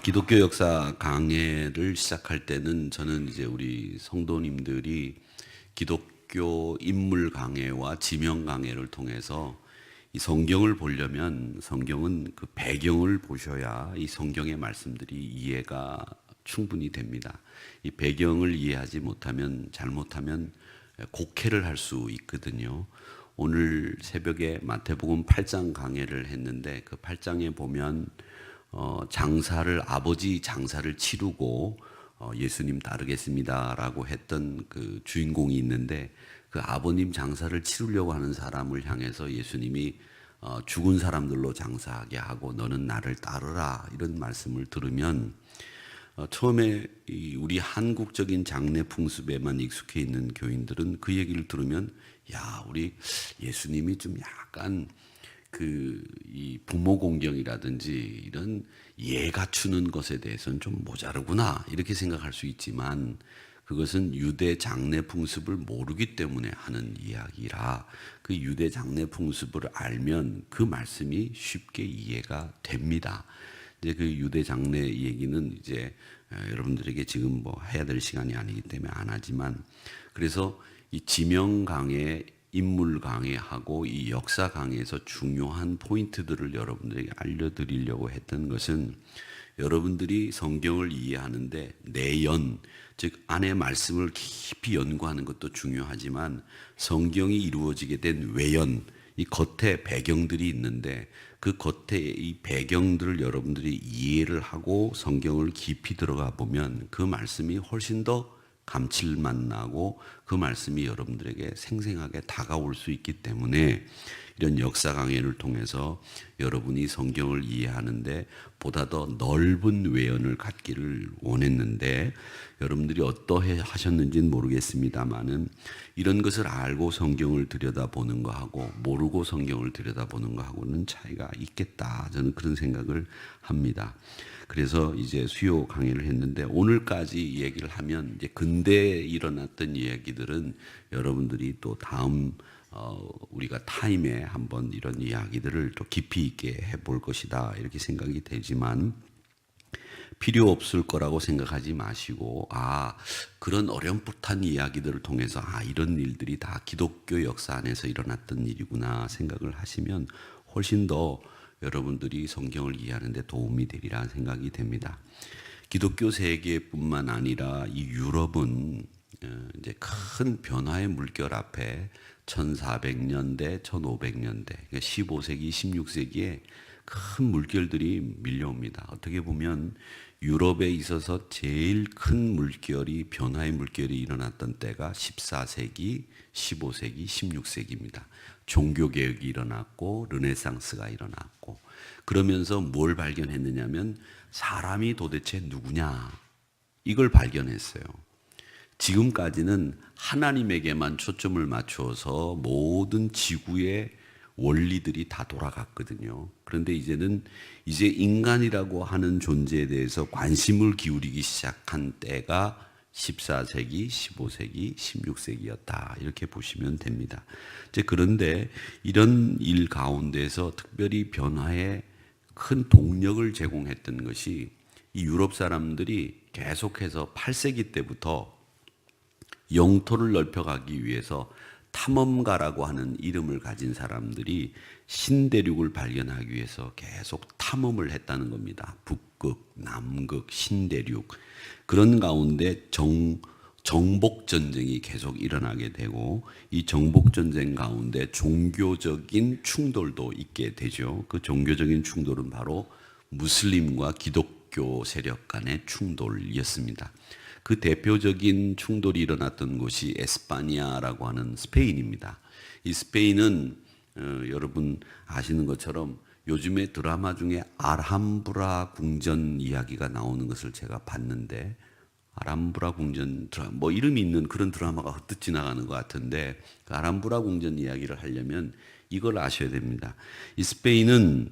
기독교 역사 강해를 시작할 때는 저는 이제 우리 성도님들이 기독교 인물 강해와 지명 강해를 통해서 이 성경을 보려면 성경은 그 배경을 보셔야 이 성경의 말씀들이 이해가 충분히 됩니다. 이 배경을 이해하지 못하면 잘못하면 곡해를 할 수 있거든요. 오늘 새벽에 마태복음 8장 강해를 했는데 그 8장에 보면 아버지 장사를 치르고 예수님 따르겠습니다라고 했던 그 주인공이 있는데 그 아버님 장사를 치르려고 하는 사람을 향해서 예수님이 죽은 사람들로 장사하게 하고 너는 나를 따르라 이런 말씀을 들으면 처음에 우리 한국적인 장례 풍습에만 익숙해 있는 교인들은 그 얘기를 들으면 야, 우리 예수님이 좀 약간 이 부모 공경이라든지 이런 예 갖추는 것에 대해서는 좀 모자르구나 이렇게 생각할 수 있지만 그것은 유대 장례 풍습을 모르기 때문에 하는 이야기라 그 유대 장례 풍습을 알면 그 말씀이 쉽게 이해가 됩니다. 이제 그 유대 장례 얘기는 이제 여러분들에게 지금 뭐 해야 될 시간이 아니기 때문에 안 하지만 그래서 이 지명 강해 인물 강해하고 이 역사 강해에서 중요한 포인트들을 여러분들에게 알려드리려고 했던 것은 여러분들이 성경을 이해하는데 내연, 즉 안의 말씀을 깊이 연구하는 것도 중요하지만 성경이 이루어지게 된 외연, 이 겉에 배경들이 있는데 그 겉에 이 배경들을 여러분들이 이해를 하고 성경을 깊이 들어가 보면 그 말씀이 훨씬 더 감칠맛 나고 그 말씀이 여러분들에게 생생하게 다가올 수 있기 때문에 이런 역사 강해를 통해서 여러분이 성경을 이해하는데 보다 더 넓은 외연을 갖기를 원했는데 여러분들이 어떠해 하셨는지는 모르겠습니다만은 이런 것을 알고 성경을 들여다보는 거하고 모르고 성경을 들여다보는 거하고는 차이가 있겠다. 저는 그런 생각을 합니다. 그래서 이제 수요 강의를 했는데 오늘까지 얘기를 하면 이제 근대에 일어났던 이야기들은 여러분들이 또 다음 우리가 타임에 한번 이런 이야기들을 또 깊이 있게 해볼 것이다 이렇게 생각이 되지만 필요 없을 거라고 생각하지 마시고 그런 어렴풋한 이야기들을 통해서 이런 일들이 다 기독교 역사 안에서 일어났던 일이구나 생각을 하시면 훨씬 더 여러분들이 성경을 이해하는 데 도움이 되리라 생각이 됩니다. 기독교 세계뿐만 아니라 이 유럽은 이제 큰 변화의 물결 앞에 1400년대, 1500년대, 그러니까 15세기, 16세기에 큰 물결들이 밀려옵니다. 어떻게 보면 유럽에 있어서 제일 큰 물결이 변화의 물결이 일어났던 때가 14세기, 15세기, 16세기입니다. 종교개혁이 일어났고 르네상스가 일어났고 그러면서 뭘 발견했느냐면 사람이 도대체 누구냐 이걸 발견했어요. 지금까지는 하나님에게만 초점을 맞추어서 모든 지구의 원리들이 다 돌아갔거든요. 그런데 이제 인간이라고 하는 존재에 대해서 관심을 기울이기 시작한 때가 14세기, 15세기, 16세기였다. 이렇게 보시면 됩니다. 그런데 이런 일 가운데서 특별히 변화에 큰 동력을 제공했던 것이 이 유럽 사람들이 계속해서 8세기 때부터 영토를 넓혀가기 위해서 탐험가라고 하는 이름을 가진 사람들이 신대륙을 발견하기 위해서 계속 탐험을 했다는 겁니다. 북극, 남극, 신대륙. 그런 가운데 정복 전쟁이 계속 일어나게 되고 이 정복 전쟁 가운데 종교적인 충돌도 있게 되죠. 그 종교적인 충돌은 바로 무슬림과 기독교 세력 간의 충돌이었습니다. 그 대표적인 충돌이 일어났던 곳이 에스파냐라고 하는 스페인입니다. 이 스페인은 여러분 아시는 것처럼 요즘에 드라마 중에 알함브라 궁전 이야기가 나오는 것을 제가 봤는데 알함브라 궁전 뭐 이름이 있는 그런 드라마가 헛듯 지나가는 것 같은데 그 알함브라 궁전 이야기를 하려면 이걸 아셔야 됩니다. 이 스페인은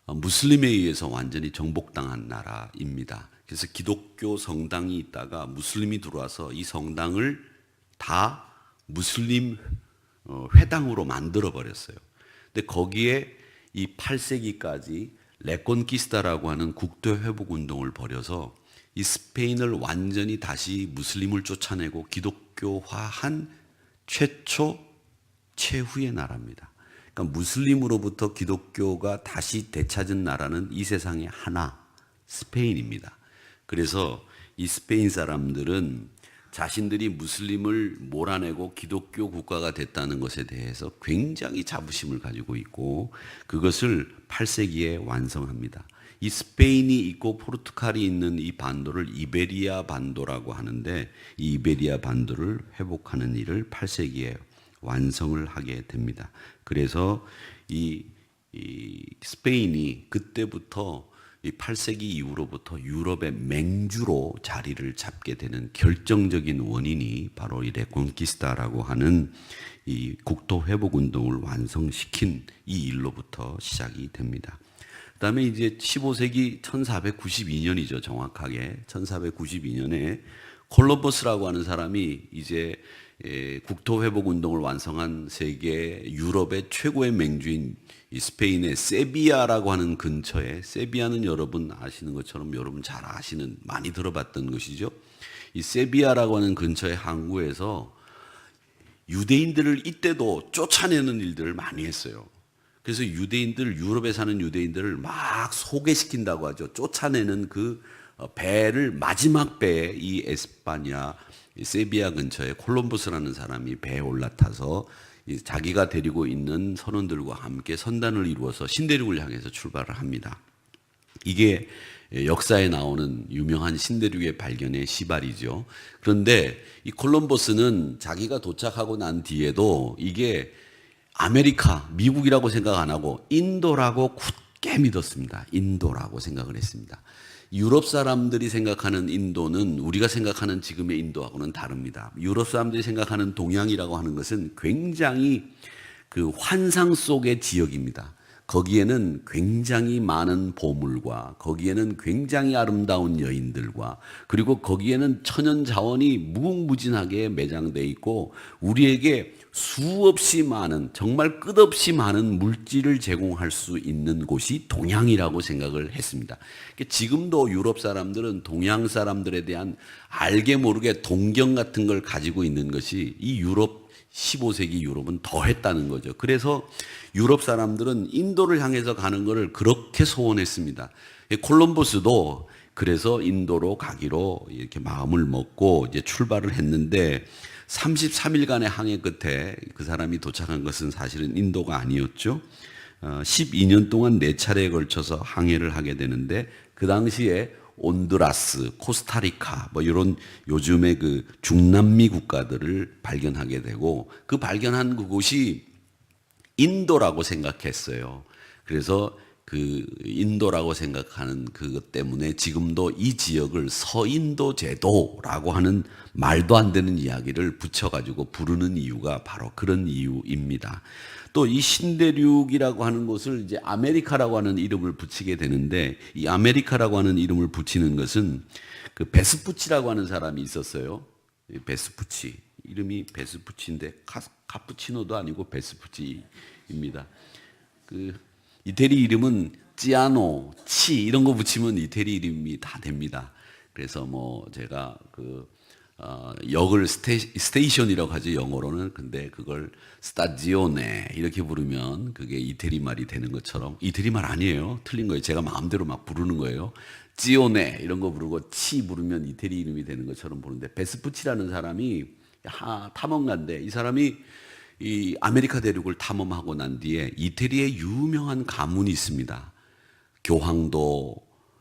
무슬림에 의해서 완전히 정복당한 나라입니다. 그래서 기독교 성당이 있다가 무슬림이 들어와서 이 성당을 다 무슬림 회당으로 만들어 버렸어요. 근데 거기에 이 8세기까지 레콘키스타라고 하는 국토 회복 운동을 벌여서 이 스페인을 완전히 다시 무슬림을 쫓아내고 기독교화한 최후의 나라입니다. 그러니까 무슬림으로부터 기독교가 다시 되찾은 나라는 이 세상에 하나, 스페인입니다. 그래서 이 스페인 사람들은 자신들이 무슬림을 몰아내고 기독교 국가가 됐다는 것에 대해서 굉장히 자부심을 가지고 있고 그것을 8세기에 완성합니다. 이 스페인이 있고 포르투갈이 있는 이 반도를 이베리아 반도라고 하는데 이 이베리아 반도를 회복하는 일을 8세기에 완성을 하게 됩니다. 그래서 이 스페인이 그때부터 이 8세기 이후로부터 유럽의 맹주로 자리를 잡게 되는 결정적인 원인이 바로 이 레콘키스타라고 하는 이 국토 회복 운동을 완성시킨 이 일로부터 시작이 됩니다. 그다음에 이제 15세기 1492년이죠. 정확하게 1492년에 콜럼버스라고 하는 사람이 이제 국토 회복 운동을 완성한 세계 유럽의 최고의 맹주인 이 스페인의 세비야라고 하는 근처에, 세비야는 여러분 아시는 것처럼 여러분 잘 아시는, 많이 들어봤던 것이죠. 이 세비야라고 하는 근처의 항구에서 유대인들을 이때도 쫓아내는 일들을 많이 했어요. 그래서 유럽에 사는 유대인들을 막 소개시킨다고 하죠. 쫓아내는 그 배를, 마지막 배에 이 에스파냐, 세비야 근처에 콜럼버스라는 사람이 배에 올라타서 자기가 데리고 있는 선원들과 함께 선단을 이루어서 신대륙을 향해서 출발을 합니다. 이게 역사에 나오는 유명한 신대륙의 발견의 시발이죠. 그런데 이 콜럼버스는 자기가 도착하고 난 뒤에도 이게 아메리카, 미국이라고 생각 안 하고 인도라고 굳게 믿었습니다. 인도라고 생각을 했습니다. 유럽 사람들이 생각하는 인도는 우리가 생각하는 지금의 인도하고는 다릅니다. 유럽 사람들이 생각하는 동양이라고 하는 것은 굉장히 그 환상 속의 지역입니다. 거기에는 굉장히 많은 보물과 거기에는 굉장히 아름다운 여인들과 그리고 거기에는 천연 자원이 무궁무진하게 매장되어 있고 우리에게 수없이 많은, 정말 끝없이 많은 물질을 제공할 수 있는 곳이 동양이라고 생각을 했습니다. 지금도 유럽 사람들은 동양 사람들에 대한 알게 모르게 동경 같은 걸 가지고 있는 것이 이 15세기 유럽은 더 했다는 거죠. 그래서 유럽 사람들은 인도를 향해서 가는 것을 그렇게 소원했습니다. 콜럼버스도 그래서 인도로 가기로 이렇게 마음을 먹고 이제 출발을 했는데 33일간의 항해 끝에 그 사람이 도착한 것은 사실은 인도가 아니었죠. 12년 동안 4차례에 걸쳐서 항해를 하게 되는데 그 당시에 온두라스, 코스타리카 뭐 이런 요즘의 그 중남미 국가들을 발견하게 되고 그 발견한 그곳이 인도라고 생각했어요. 그래서 그 인도라고 생각하는 그것 때문에 지금도 이 지역을 서인도 제도라고 하는 말도 안 되는 이야기를 붙여가지고 부르는 이유가 바로 그런 이유입니다. 또 이 신대륙이라고 하는 곳을 이제 아메리카라고 하는 이름을 붙이게 되는데 이 아메리카라고 하는 이름을 붙이는 것은 그 베스푸치라고 하는 사람이 있었어요. 베스푸치. 이름이 베스푸치인데 카푸치노도 아니고 베스푸치입니다. 그 이태리 이름은 찌아노, 치 이런 거 붙이면 이태리 이름이 다 됩니다. 그래서 뭐 제가 그 역을 스테이션이라고 하죠 영어로는. 근데 그걸 스타지오네 이렇게 부르면 그게 이태리 말이 되는 것처럼, 이태리 말 아니에요. 틀린 거예요. 제가 마음대로 막 부르는 거예요. 지오네 이런 거 부르고 치 부르면 이태리 이름이 되는 것처럼 부르는데 베스푸치라는 사람이 탐험가인데 이 사람이 이 아메리카 대륙을 탐험하고 난 뒤에 이태리의 유명한 가문이 있습니다. 교황도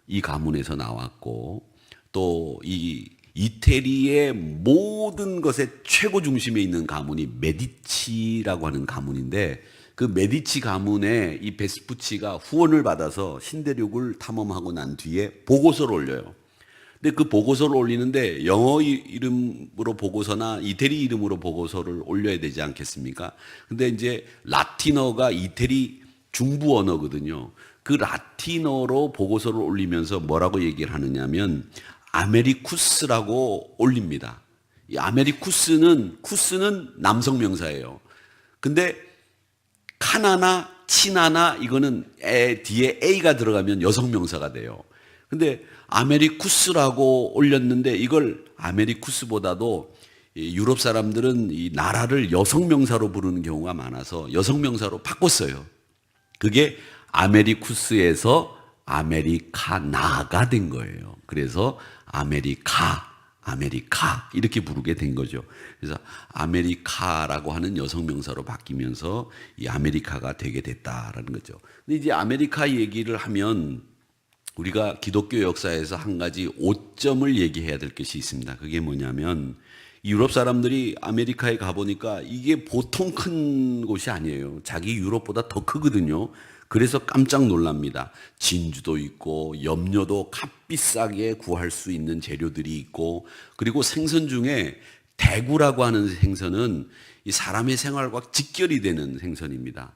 이 가문에서 나왔고 또 이 이태리의 모든 것의 최고 중심에 있는 가문이 메디치라고 하는 가문인데 그 메디치 가문에 이 베스푸치가 후원을 받아서 신대륙을 탐험하고 난 뒤에 보고서를 올려요. 근데 그 보고서를 올리는데 영어 이름으로 보고서나 이태리 이름으로 보고서를 올려야 되지 않겠습니까? 근데 이제 라틴어가 이태리 중부 언어거든요. 그 라틴어로 보고서를 올리면서 뭐라고 얘기를 하느냐면 아메리쿠스라고 올립니다. 이 쿠스는 남성 명사예요. 근데 카나나 친하나 이거는 뒤에 A가 들어가면 여성 명사가 돼요. 근데 아메리쿠스라고 올렸는데 이걸 아메리쿠스보다도 유럽 사람들은 이 나라를 여성 명사로 부르는 경우가 많아서 여성 명사로 바꿨어요. 그게 아메리쿠스에서 아메리카나가 된 거예요. 그래서 아메리카 이렇게 부르게 된 거죠. 그래서 아메리카라고 하는 여성 명사로 바뀌면서 이 아메리카가 되게 됐다라는 거죠. 근데 이제 아메리카 얘기를 하면 우리가 기독교 역사에서 한 가지 오점을 얘기해야 될 것이 있습니다. 그게 뭐냐면 유럽 사람들이 아메리카에 가보니까 이게 보통 큰 곳이 아니에요. 자기 유럽보다 더 크거든요. 그래서 깜짝 놀랍니다. 진주도 있고 염료도 값비싸게 구할 수 있는 재료들이 있고, 그리고 생선 중에 대구라고 하는 생선은 이 사람의 생활과 직결이 되는 생선입니다.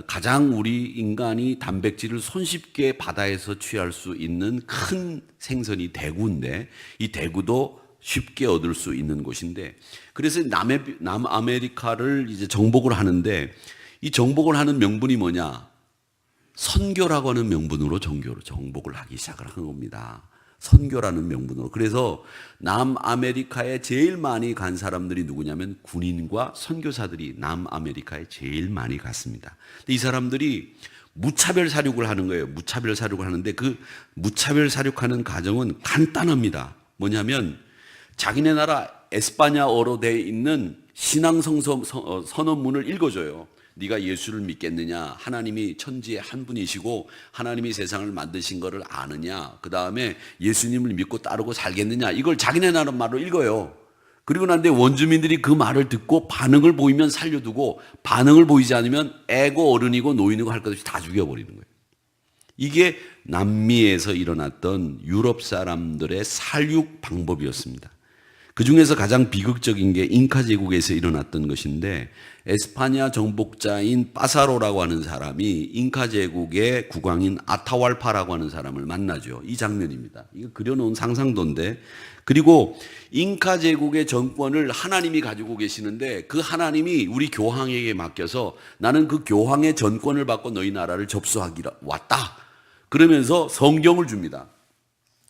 가장 우리 인간이 단백질을 손쉽게 바다에서 취할 수 있는 큰 생선이 대구인데, 이 대구도 쉽게 얻을 수 있는 곳인데, 그래서 남아메리카를 이제 정복을 하는데, 이 정복을 하는 명분이 뭐냐? 선교라고 하는 명분으로 정복을 하기 시작을 한 겁니다. 선교라는 명분으로. 그래서 남아메리카에 제일 많이 간 사람들이 누구냐면 군인과 선교사들이 남아메리카에 제일 많이 갔습니다. 근데 이 사람들이 무차별 사륙을 하는 거예요. 무차별 사륙을 하는데 그 무차별 사륙하는 과정은 간단합니다. 뭐냐면 자기네 나라 에스파냐어로 되어 있는 신앙성서 선언문을 읽어줘요. 네가 예수를 믿겠느냐? 하나님이 천지의 한 분이시고 하나님이 세상을 만드신 것을 아느냐? 그 다음에 예수님을 믿고 따르고 살겠느냐? 이걸 자기네 나라 말로 읽어요. 그리고 난데 원주민들이 그 말을 듣고 반응을 보이면 살려두고 반응을 보이지 않으면 애고 어른이고 노인이고 할 것 없이 다 죽여버리는 거예요. 이게 남미에서 일어났던 유럽 사람들의 살육 방법이었습니다. 그 중에서 가장 비극적인 게 잉카 제국에서 일어났던 것인데, 에스파냐 정복자인 빠사로라고 하는 사람이 잉카 제국의 국왕인 아타왈파라고 하는 사람을 만나죠. 이 장면입니다. 이거 그려놓은 상상도인데, 그리고 잉카 제국의 정권을 하나님이 가지고 계시는데 그 하나님이 우리 교황에게 맡겨서 나는 그 교황의 전권을 받고 너희 나라를 접수하기로 왔다. 그러면서 성경을 줍니다.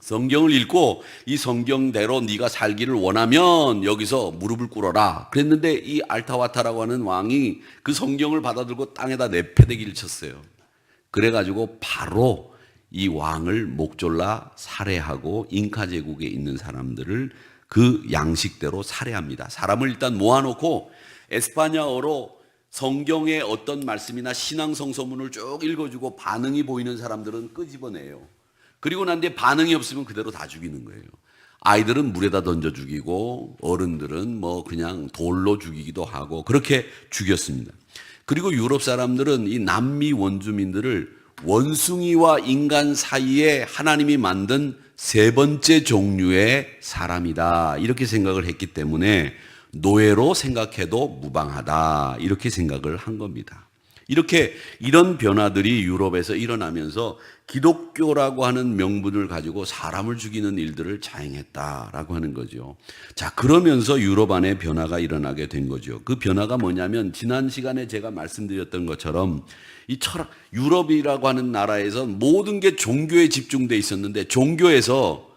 성경을 읽고 이 성경대로 네가 살기를 원하면 여기서 무릎을 꿇어라. 그랬는데 이 알타와타라고 하는 왕이 그 성경을 받아들고 땅에다 내패대기를 쳤어요. 그래가지고 바로 이 왕을 목졸라 살해하고 잉카 제국에 있는 사람들을 그 양식대로 살해합니다. 사람을 일단 모아놓고 에스파냐어로 성경의 어떤 말씀이나 신앙성서문을 쭉 읽어주고 반응이 보이는 사람들은 끄집어내요. 그리고 난 뒤에 반응이 없으면 그대로 다 죽이는 거예요. 아이들은 물에다 던져 죽이고 어른들은 뭐 그냥 돌로 죽이기도 하고 그렇게 죽였습니다. 그리고 유럽 사람들은 이 남미 원주민들을 원숭이와 인간 사이에 하나님이 만든 세 번째 종류의 사람이다 이렇게 생각을 했기 때문에 노예로 생각해도 무방하다 이렇게 생각을 한 겁니다. 이런 변화들이 유럽에서 일어나면서 기독교라고 하는 명분을 가지고 사람을 죽이는 일들을 자행했다라고 하는 거죠. 자, 그러면서 유럽 안에 변화가 일어나게 된 거죠. 그 변화가 뭐냐면 지난 시간에 제가 말씀드렸던 것처럼 이 유럽이라고 하는 나라에서 모든 게 종교에 집중돼 있었는데 종교에서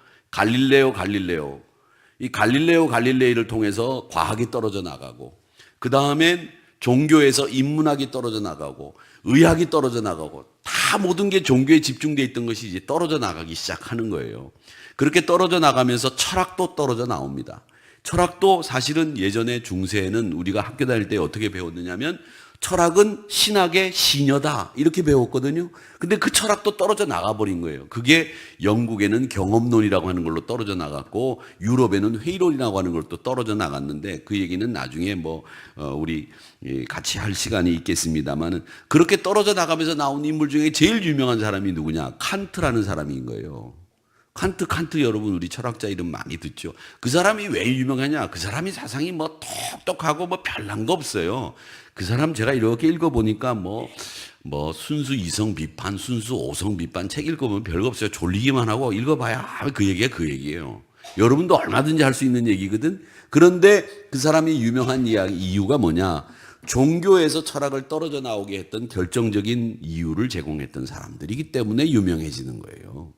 이 갈릴레이를 통해서 과학이 떨어져 나가고 그 다음엔 종교에서 인문학이 떨어져 나가고 의학이 떨어져 나가고 다 모든 게 종교에 집중되어 있던 것이 이제 떨어져 나가기 시작하는 거예요. 그렇게 떨어져 나가면서 철학도 떨어져 나옵니다. 철학도 사실은 예전에 중세에는 우리가 학교 다닐 때 어떻게 배웠느냐면 철학은 신학의 시녀다 이렇게 배웠거든요. 근데 그 철학도 떨어져 나가버린 거예요. 그게 영국에는 경험론이라고 하는 걸로 떨어져 나갔고 유럽에는 회의론이라고 하는 걸로 또 떨어져 나갔는데 그 얘기는 나중에 우리 같이 할 시간이 있겠습니다만은 그렇게 떨어져 나가면서 나온 인물 중에 제일 유명한 사람이 누구냐? 칸트라는 사람인 거예요. 칸트 여러분 우리 철학자 이름 많이 듣죠. 그 사람이 왜 유명하냐? 그 사람이 사상이 똑똑하고 별난 거 없어요. 그 사람 제가 이렇게 읽어보니까 순수 이성 비판, 순수 오성 비판 책 읽어보면 별거 없어요. 졸리기만 하고 읽어봐야 그 얘기예요. 여러분도 얼마든지 할 수 있는 얘기거든. 그런데 그 사람이 유명한 이유가 뭐냐? 종교에서 철학을 떨어져 나오게 했던 결정적인 이유를 제공했던 사람들이기 때문에 유명해지는 거예요.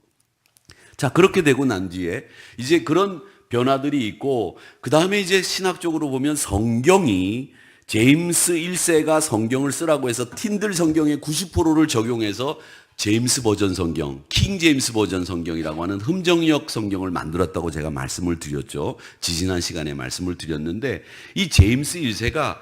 자, 그렇게 되고 난 뒤에 이제 그런 변화들이 있고, 그 다음에 이제 신학적으로 보면 성경이 제임스 1세가 성경을 쓰라고 해서 틴들 성경의 90%를 적용해서 제임스 버전 성경, 킹 제임스 버전 성경이라고 하는 흠정역 성경을 만들었다고 제가 말씀을 드렸죠. 지지난 시간에 말씀을 드렸는데, 이 제임스 1세가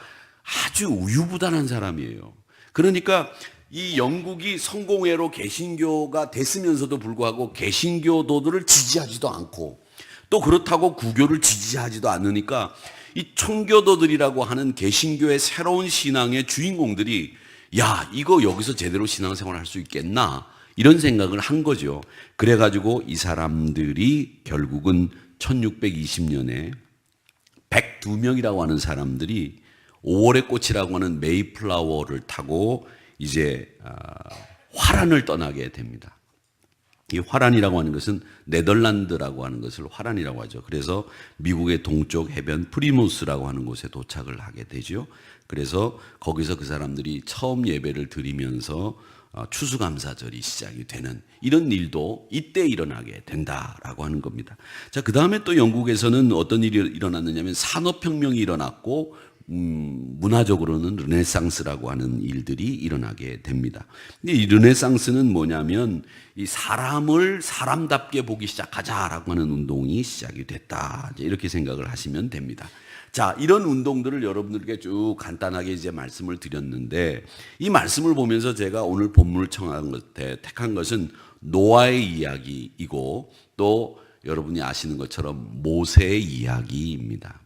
아주 우유부단한 사람이에요. 그러니까 이 영국이 성공회로 개신교가 됐으면서도 불구하고 개신교도들을 지지하지도 않고, 또 그렇다고 구교를 지지하지도 않으니까 이 청교도들이라고 하는 개신교의 새로운 신앙의 주인공들이 야, 이거 여기서 제대로 신앙생활 할 수 있겠나? 이런 생각을 한 거죠. 그래가지고 이 사람들이 결국은 1620년에 102명이라고 하는 사람들이 5월의 꽃이라고 하는 메이플라워를 타고 이제 화란을 떠나게 됩니다. 이 화란이라고 하는 것은 네덜란드라고 하는 것을 화란이라고 하죠. 그래서 미국의 동쪽 해변 프리무스라고 하는 곳에 도착을 하게 되죠. 그래서 거기서 그 사람들이 처음 예배를 드리면서 추수감사절이 시작이 되는 이런 일도 이때 일어나게 된다라고 하는 겁니다. 자, 그 다음에 또 영국에서는 어떤 일이 일어났느냐면 산업혁명이 일어났고 문화적으로는 르네상스라고 하는 일들이 일어나게 됩니다. 근데 이 르네상스는 뭐냐면 이 사람을 사람답게 보기 시작하자라고 하는 운동이 시작이 됐다. 이렇게 생각을 하시면 됩니다. 자, 이런 운동들을 여러분들께 쭉 간단하게 이제 말씀을 드렸는데, 이 말씀을 보면서 제가 오늘 본문을 택한 것은 노아의 이야기이고, 또 여러분이 아시는 것처럼 모세의 이야기입니다.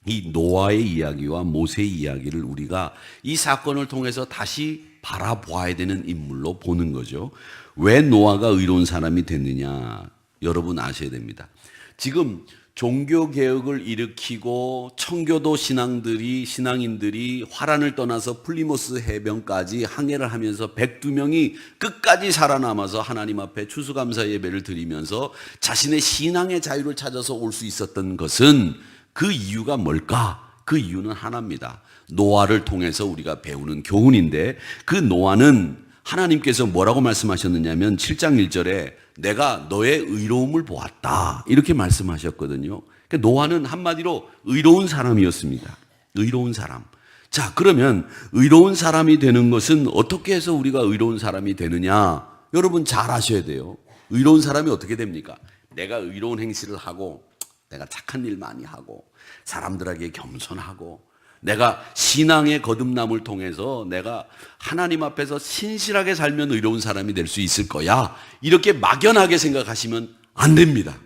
이 노아의 이야기와 모세의 이야기를 우리가 이 사건을 통해서 다시 바라보아야 되는 인물로 보는 거죠. 왜 노아가 의로운 사람이 됐느냐, 여러분 아셔야 됩니다. 지금 종교개혁을 일으키고 청교도 신앙인들이 화란을 떠나서 플리모스 해변까지 항해를 하면서 102명이 끝까지 살아남아서 하나님 앞에 추수감사 예배를 드리면서 자신의 신앙의 자유를 찾아서 올 수 있었던 것은, 그 이유가 뭘까? 그 이유는 하나입니다. 노아를 통해서 우리가 배우는 교훈인데, 그 노아는 하나님께서 뭐라고 말씀하셨느냐면 7장 1절에 내가 너의 의로움을 보았다, 이렇게 말씀하셨거든요. 그러니까 노아는 한마디로 의로운 사람이었습니다. 의로운 사람. 자, 그러면 의로운 사람이 되는 것은 어떻게 해서 우리가 의로운 사람이 되느냐? 여러분 잘 아셔야 돼요. 의로운 사람이 어떻게 됩니까? 내가 의로운 행실을 하고, 내가 착한 일 많이 하고, 사람들에게 겸손하고, 내가 신앙의 거듭남을 통해서 내가 하나님 앞에서 신실하게 살면 의로운 사람이 될 수 있을 거야, 이렇게 막연하게 생각하시면 안 됩니다.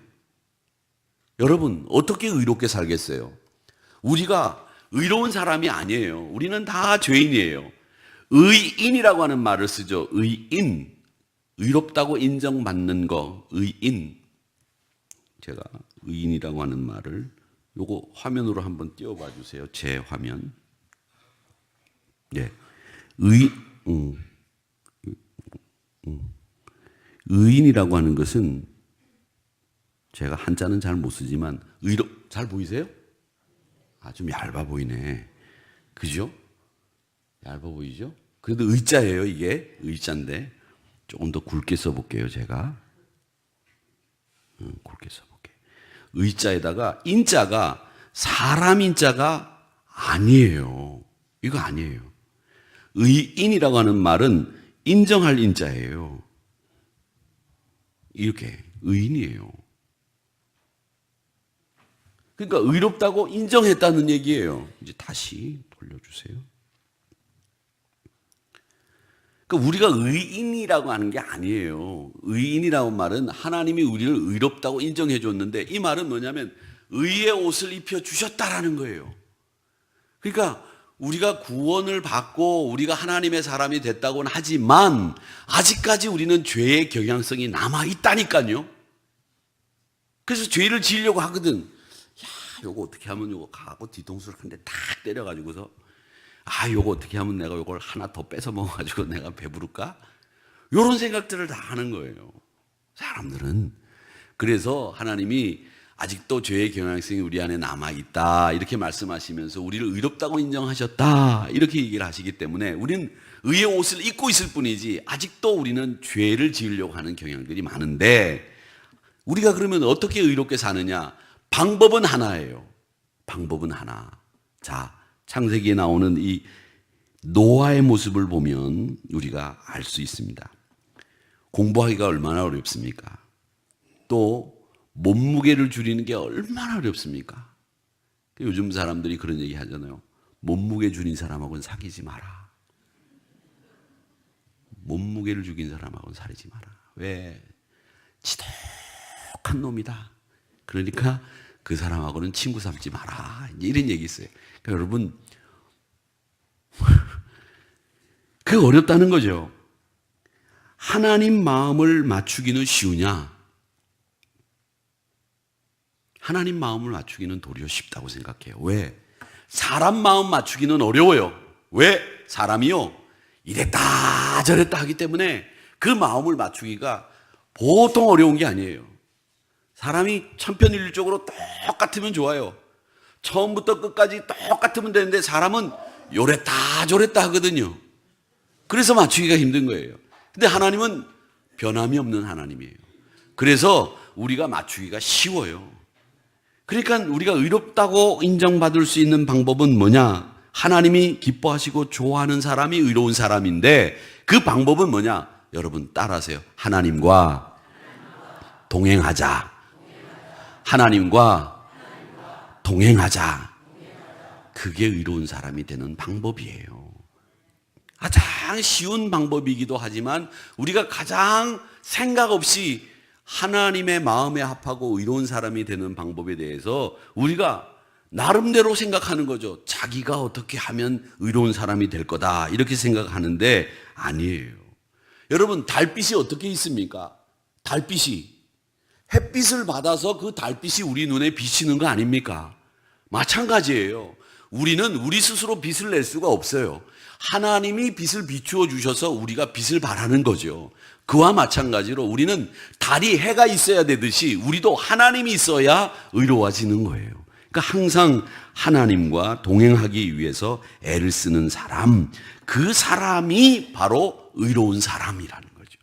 여러분 어떻게 의롭게 살겠어요? 우리가 의로운 사람이 아니에요. 우리는 다 죄인이에요. 의인이라고 하는 말을 쓰죠. 의인, 의롭다고 인정받는 거, 의인. 제가 의인이라고 하는 말을 요거 화면으로 한번 띄워봐 주세요. 제 화면. 네. 의인이라고 하는 것은, 제가 한자는 잘 못 쓰지만 잘 보이세요? 아, 좀 얇아 보이네. 그죠? 얇아 보이죠? 그래도 의자예요, 이게. 의자인데 조금 더 굵게 써볼게요, 제가. 굵게 써볼게요. 의자에다가 인자가 사람 인자가 아니에요. 이거 아니에요. 의인이라고 하는 말은 인정할 인자예요. 이렇게 의인이에요. 그러니까 의롭다고 인정했다는 얘기예요. 이제 다시 돌려주세요. 그러니까 우리가 의인이라고 하는 게 아니에요. 의인이라는 말은 하나님이 우리를 의롭다고 인정해 줬는데, 이 말은 뭐냐면 의의 옷을 입혀 주셨다라는 거예요. 그러니까 우리가 구원을 받고 우리가 하나님의 사람이 됐다고는 하지만 아직까지 우리는 죄의 경향성이 남아 있다니까요. 그래서 죄를 지으려고 하거든. 야, 요거 어떻게 하면 요거 가고 뒤통수를 한 대 탁 때려가지고서, 아, 요거 어떻게 하면 내가 요걸 하나 더 뺏어 먹어가지고 내가 배부를까? 요런 생각들을 다 하는 거예요, 사람들은. 그래서 하나님이 아직도 죄의 경향성이 우리 안에 남아있다 이렇게 말씀하시면서 우리를 의롭다고 인정하셨다 이렇게 얘기를 하시기 때문에 우리는 의의 옷을 입고 있을 뿐이지 아직도 우리는 죄를 지으려고 하는 경향들이 많은데, 우리가 그러면 어떻게 의롭게 사느냐? 방법은 하나예요. 방법은 하나. 자, 창세기에 나오는 이 노아의 모습을 보면 우리가 알 수 있습니다. 공부하기가 얼마나 어렵습니까? 또 몸무게를 줄이는 게 얼마나 어렵습니까? 요즘 사람들이 그런 얘기 하잖아요. 몸무게 줄인 사람하고는 사귀지 마라. 몸무게를 줄인 사람하고는 사귀지 마라. 왜? 지독한 놈이다. 그러니까 그 사람하고는 친구 삼지 마라. 이런 얘기 있어요. 그러니까 여러분, 그게 어렵다는 거죠. 하나님 마음을 맞추기는 쉬우냐? 하나님 마음을 맞추기는 도리어 쉽다고 생각해요. 왜? 사람 마음 맞추기는 어려워요. 왜? 사람이요, 이랬다 저랬다 하기 때문에 그 마음을 맞추기가 보통 어려운 게 아니에요. 사람이 천편일률적으로 똑같으면 좋아요. 처음부터 끝까지 똑같으면 되는데 사람은 요랬다 저랬다 하거든요. 그래서 맞추기가 힘든 거예요. 근데 하나님은 변함이 없는 하나님이에요. 그래서 우리가 맞추기가 쉬워요. 그러니까 우리가 의롭다고 인정받을 수 있는 방법은 뭐냐? 하나님이 기뻐하시고 좋아하는 사람이 의로운 사람인데 그 방법은 뭐냐? 여러분 따라하세요. 하나님과 동행하자. 하나님과 동행하자. 그게 의로운 사람이 되는 방법이에요. 가장 쉬운 방법이기도 하지만 우리가 가장 생각 없이 하나님의 마음에 합하고 의로운 사람이 되는 방법에 대해서 우리가 나름대로 생각하는 거죠. 자기가 어떻게 하면 의로운 사람이 될 거다 이렇게 생각하는데 아니에요. 여러분, 달빛이 어떻게 있습니까? 달빛이 햇빛을 받아서 그 달빛이 우리 눈에 비치는 거 아닙니까? 마찬가지예요. 우리는 우리 스스로 빛을 낼 수가 없어요. 하나님이 빛을 비추어 주셔서 우리가 빛을 발하는 거죠. 그와 마찬가지로 우리는 달이 해가 있어야 되듯이 우리도 하나님이 있어야 의로워지는 거예요. 그러니까 항상 하나님과 동행하기 위해서 애를 쓰는 사람, 그 사람이 바로 의로운 사람이라는 거죠.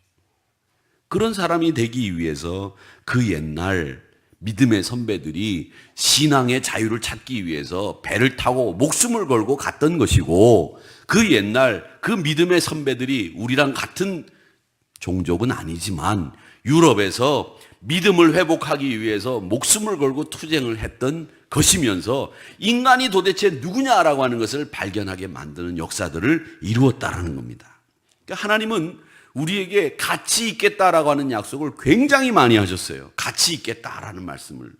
그런 사람이 되기 위해서 그 옛날 믿음의 선배들이 신앙의 자유를 찾기 위해서 배를 타고 목숨을 걸고 갔던 것이고, 그 옛날 그 믿음의 선배들이 우리랑 같은 종족은 아니지만 유럽에서 믿음을 회복하기 위해서 목숨을 걸고 투쟁을 했던 것이면서 인간이 도대체 누구냐라고 하는 것을 발견하게 만드는 역사들을 이루었다라는 겁니다. 그러니까 하나님은 우리에게 가치 있겠다라고 하는 약속을 굉장히 많이 하셨어요. 가치 있겠다라는 말씀을.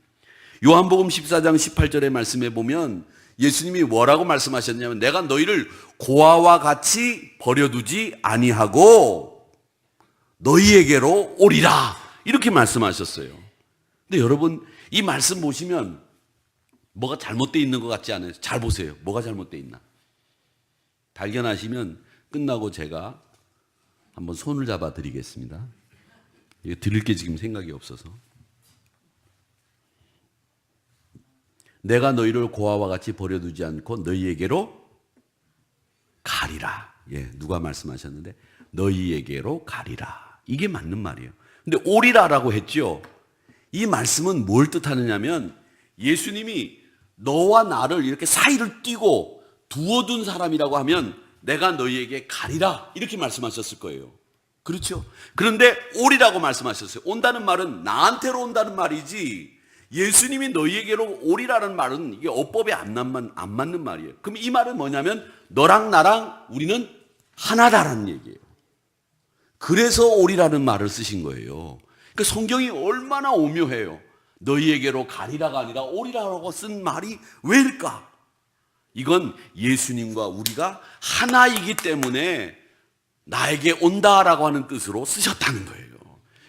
요한복음 14장 18절의 말씀에 보면 예수님이 뭐라고 말씀하셨냐면, 내가 너희를 고아와 같이 버려두지 아니하고 너희에게로 오리라, 이렇게 말씀하셨어요. 근데 여러분, 이 말씀 보시면 뭐가 잘못되어 있는 것 같지 않아요? 잘 보세요. 뭐가 잘못되어 있나? 발견하시면 끝나고 제가 한번 손을 잡아 드리겠습니다. 이거 드릴 게 지금 생각이 없어서. 내가 너희를 고아와 같이 버려두지 않고 너희에게로 가리라. 예, 누가 말씀하셨는데 너희에게로 가리라. 이게 맞는 말이에요. 근데 오리라라고 했죠. 이 말씀은 뭘 뜻하느냐면 예수님이 너와 나를 이렇게 사이를 띄고 두어둔 사람이라고 하면 내가 너희에게 가리라, 이렇게 말씀하셨을 거예요. 그렇죠? 그런데 오리라고 말씀하셨어요. 온다는 말은 나한테로 온다는 말이지, 예수님이 너희에게로 오리라는 말은 이게 어법에 안 맞는 말이에요. 그럼 이 말은 뭐냐면 너랑 나랑 우리는 하나다라는 얘기예요. 그래서 오리라는 말을 쓰신 거예요. 그러니까 성경이 얼마나 오묘해요. 너희에게로 가리라가 아니라 오리라고 쓴 말이 왜일까? 이건 예수님과 우리가 하나이기 때문에 나에게 온다라고 하는 뜻으로 쓰셨다는 거예요.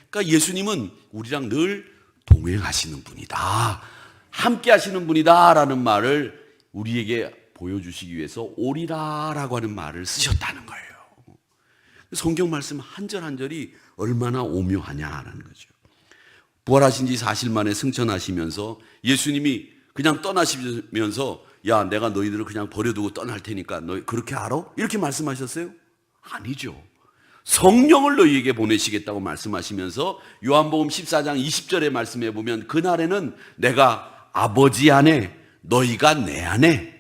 그러니까 예수님은 우리랑 늘 동행하시는 분이다, 함께 하시는 분이다라는 말을 우리에게 보여주시기 위해서 오리라라고 하는 말을 쓰셨다는 거예요. 성경 말씀 한 절 한 절이 얼마나 오묘하냐라는 거죠. 부활하신 지 사실 만에 승천하시면서 예수님이 그냥 떠나시면서 야, 내가 너희들을 그냥 버려두고 떠날 테니까 너희 그렇게 알아? 이렇게 말씀하셨어요? 아니죠. 성령을 너희에게 보내시겠다고 말씀하시면서 요한복음 14장 20절의 말씀에 보면 그날에는 내가 아버지 안에 너희가 내 안에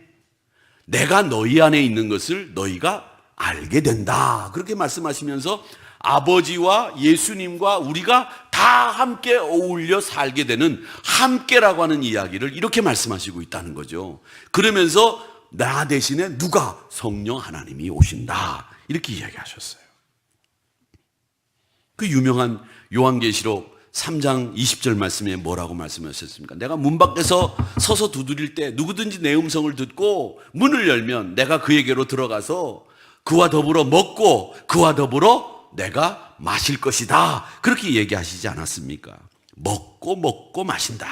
내가 너희 안에 있는 것을 너희가 알게 된다. 그렇게 말씀하시면서 아버지와 예수님과 우리가 다 함께 어울려 살게 되는 함께라고 하는 이야기를 이렇게 말씀하시고 있다는 거죠. 그러면서 나 대신에 누가? 성령 하나님이 오신다. 이렇게 이야기하셨어요. 그 유명한 요한계시록 3장 20절 말씀에 뭐라고 말씀하셨습니까? 내가 문 밖에서 서서 두드릴 때 누구든지 내 음성을 듣고 문을 열면 내가 그에게로 들어가서 그와 더불어 먹고 그와 더불어 내가 마실 것이다. 그렇게 얘기하시지 않았습니까? 먹고 마신다.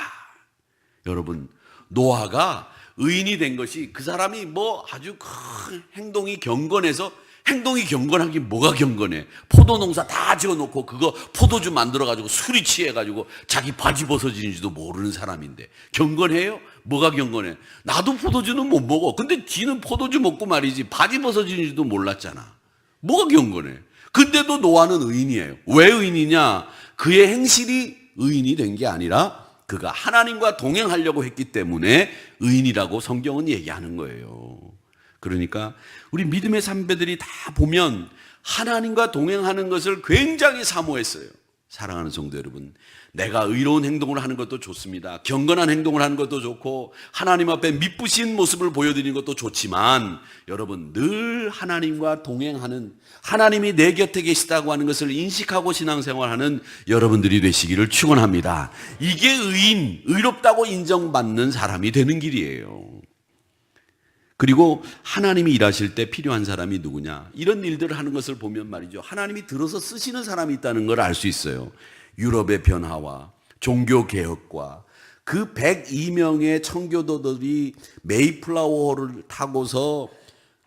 여러분, 노아가 의인이 된 것이 그 사람이 뭐 아주 큰 행동이 경건해서 행동이 경건하긴 뭐가 경건해. 포도농사 다 지어놓고 그거 포도주 만들어가지고 술이 취해가지고 자기 바지 벗어지는지도 모르는 사람인데 경건해요? 뭐가 경건해? 나도 포도주는 못 먹어. 근데 지는 포도주 먹고 말이지 바지 벗어지는지도 몰랐잖아. 뭐가 경건해? 근데도 노아는 의인이에요. 왜 의인이냐? 그의 행실이 의인이 된 게 아니라 그가 하나님과 동행하려고 했기 때문에 의인이라고 성경은 얘기하는 거예요. 그러니까 우리 믿음의 선배들이 다 보면 하나님과 동행하는 것을 굉장히 사모했어요. 사랑하는 성도 여러분, 내가 의로운 행동을 하는 것도 좋습니다. 경건한 행동을 하는 것도 좋고 하나님 앞에 미쁘신 모습을 보여드리는 것도 좋지만 여러분, 늘 하나님과 동행하는, 하나님이 내 곁에 계시다고 하는 것을 인식하고 신앙생활하는 여러분들이 되시기를 축원합니다. 이게 의롭다고 인정받는 사람이 되는 길이에요. 그리고 하나님이 일하실 때 필요한 사람이 누구냐? 이런 일들을 하는 것을 보면 말이죠, 하나님이 들어서 쓰시는 사람이 있다는 걸 알 수 있어요. 유럽의 변화와 종교개혁과 그 102명의 청교도들이 메이플라워를 타고서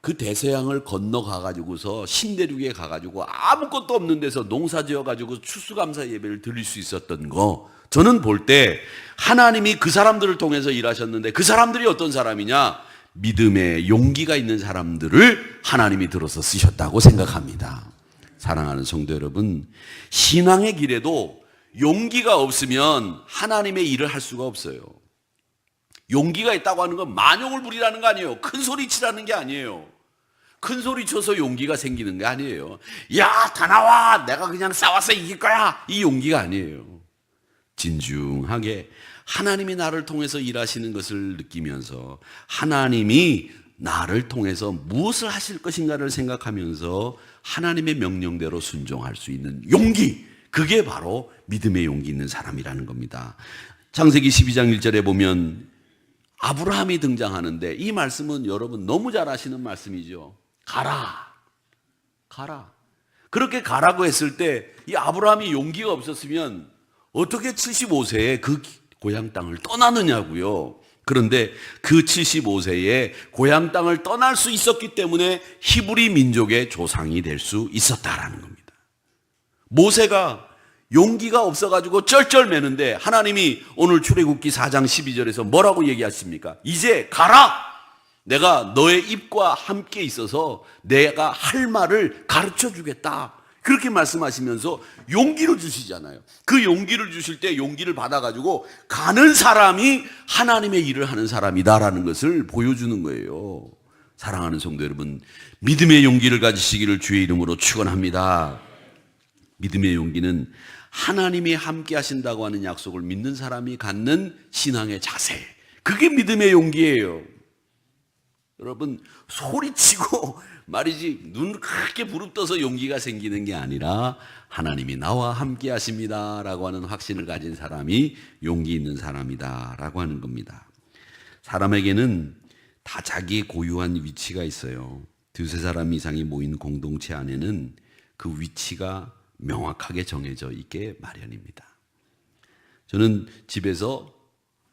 그 대서양을 건너가가지고서 신대륙에 가가지고 아무것도 없는 데서 농사 지어가지고 추수감사 예배를 드릴 수 있었던 거, 저는 볼 때 하나님이 그 사람들을 통해서 일하셨는데 그 사람들이 어떤 사람이냐? 믿음의 용기가 있는 사람들을 하나님이 들어서 쓰셨다고 생각합니다. 사랑하는 성도 여러분, 신앙의 길에도 용기가 없으면 하나님의 일을 할 수가 없어요. 용기가 있다고 하는 건 만용을 부리라는 거 아니에요. 큰 소리 치라는 게 아니에요. 큰 소리 쳐서 용기가 생기는 게 아니에요. 야, 다 나와! 내가 그냥 싸워서 이길 거야! 이 용기가 아니에요. 진중하게 하나님이 나를 통해서 일하시는 것을 느끼면서 하나님이 나를 통해서 무엇을 하실 것인가를 생각하면서 하나님의 명령대로 순종할 수 있는 용기, 그게 바로 믿음의 용기 있는 사람이라는 겁니다. 창세기 12장 1절에 보면 아브라함이 등장하는데 이 말씀은 여러분 너무 잘 아시는 말씀이죠. 가라. 그렇게 가라고 했을 때 이 아브라함이 용기가 없었으면 어떻게 75세에 그 고향 땅을 떠나느냐고요. 그런데 그 75세에 고향 땅을 떠날 수 있었기 때문에 히브리 민족의 조상이 될 수 있었다라는 겁니다. 모세가 용기가 없어가지고 쩔쩔매는데 하나님이 오늘 출애굽기 4장 12절에서 뭐라고 얘기하십니까? 이제 가라! 내가 너의 입과 함께 있어서 내가 할 말을 가르쳐 주겠다. 그렇게 말씀하시면서 용기를 주시잖아요. 그 용기를 주실 때 용기를 받아가지고 가는 사람이 하나님의 일을 하는 사람이다라는 것을 보여주는 거예요. 사랑하는 성도 여러분, 믿음의 용기를 가지시기를 주의 이름으로 축원합니다. 믿음의 용기는 하나님이 함께 하신다고 하는 약속을 믿는 사람이 갖는 신앙의 자세, 그게 믿음의 용기예요. 여러분, 소리치고 말이지 눈 크게 부릅떠서 용기가 생기는 게 아니라 하나님이 나와 함께 하십니다라고 하는 확신을 가진 사람이 용기 있는 사람이다라고 하는 겁니다. 사람에게는 다 자기 고유한 위치가 있어요. 두세 사람 이상이 모인 공동체 안에는 그 위치가 명확하게 정해져 있게 마련입니다. 저는 집에서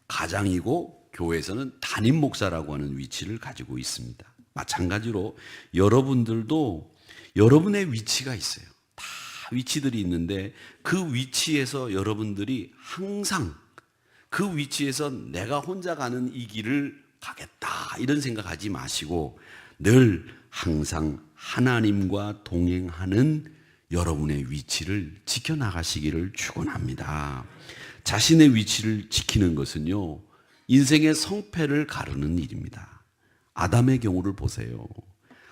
가장이고 교회에서는 담임 목사라고 하는 위치를 가지고 있습니다. 마찬가지로 여러분들도 여러분의 위치가 있어요. 다 위치들이 있는데 그 위치에서 여러분들이 항상 그 위치에서 내가 혼자 가는 이 길을 가겠다 이런 생각하지 마시고 늘 항상 하나님과 동행하는 여러분의 위치를 지켜나가시기를 축원합니다. 자신의 위치를 지키는 것은요, 인생의 성패를 가르는 일입니다. 아담의 경우를 보세요.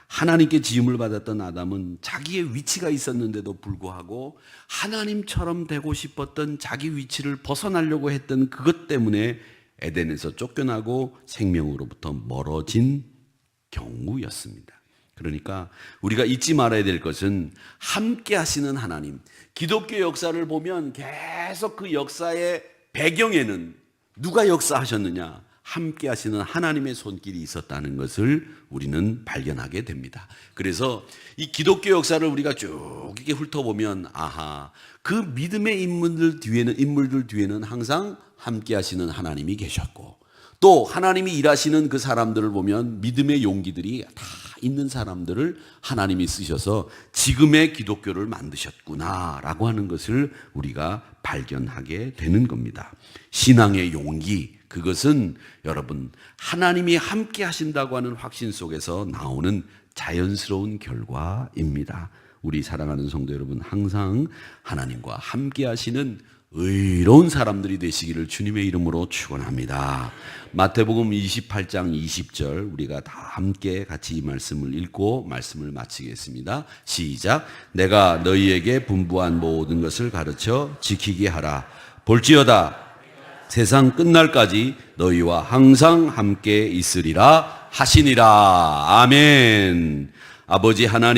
하나님께 지음을 받았던 아담은 자기의 위치가 있었는데도 불구하고 하나님처럼 되고 싶었던 자기 위치를 벗어나려고 했던 그것 때문에 에덴에서 쫓겨나고 생명으로부터 멀어진 경우였습니다. 그러니까 우리가 잊지 말아야 될 것은 함께 하시는 하나님, 기독교 역사를 보면 계속 그 역사의 배경에는 누가 역사하셨느냐? 함께 하시는 하나님의 손길이 있었다는 것을 우리는 발견하게 됩니다. 그래서 이 기독교 역사를 우리가 쭉 이렇게 훑어보면 아하, 그 믿음의 인물들 뒤에는 항상 함께 하시는 하나님이 계셨고, 또 하나님이 일하시는 그 사람들을 보면 믿음의 용기들이 다 있는 사람들을 하나님이 쓰셔서 지금의 기독교를 만드셨구나라고 하는 것을 우리가 발견하게 되는 겁니다. 신앙의 용기, 그것은 여러분 하나님이 함께 하신다고 하는 확신 속에서 나오는 자연스러운 결과입니다. 우리 사랑하는 성도 여러분, 항상 하나님과 함께 하시는 의로운 사람들이 되시기를 주님의 이름으로 축원합니다. 마태복음 28장 20절 우리가 다 함께 같이 이 말씀을 읽고 말씀을 마치겠습니다. 시작. 내가 너희에게 분부한 모든 것을 가르쳐 지키게 하라. 볼지어다 세상 끝날까지 너희와 항상 함께 있으리라 하시니라. 아멘. 아버지 하나님,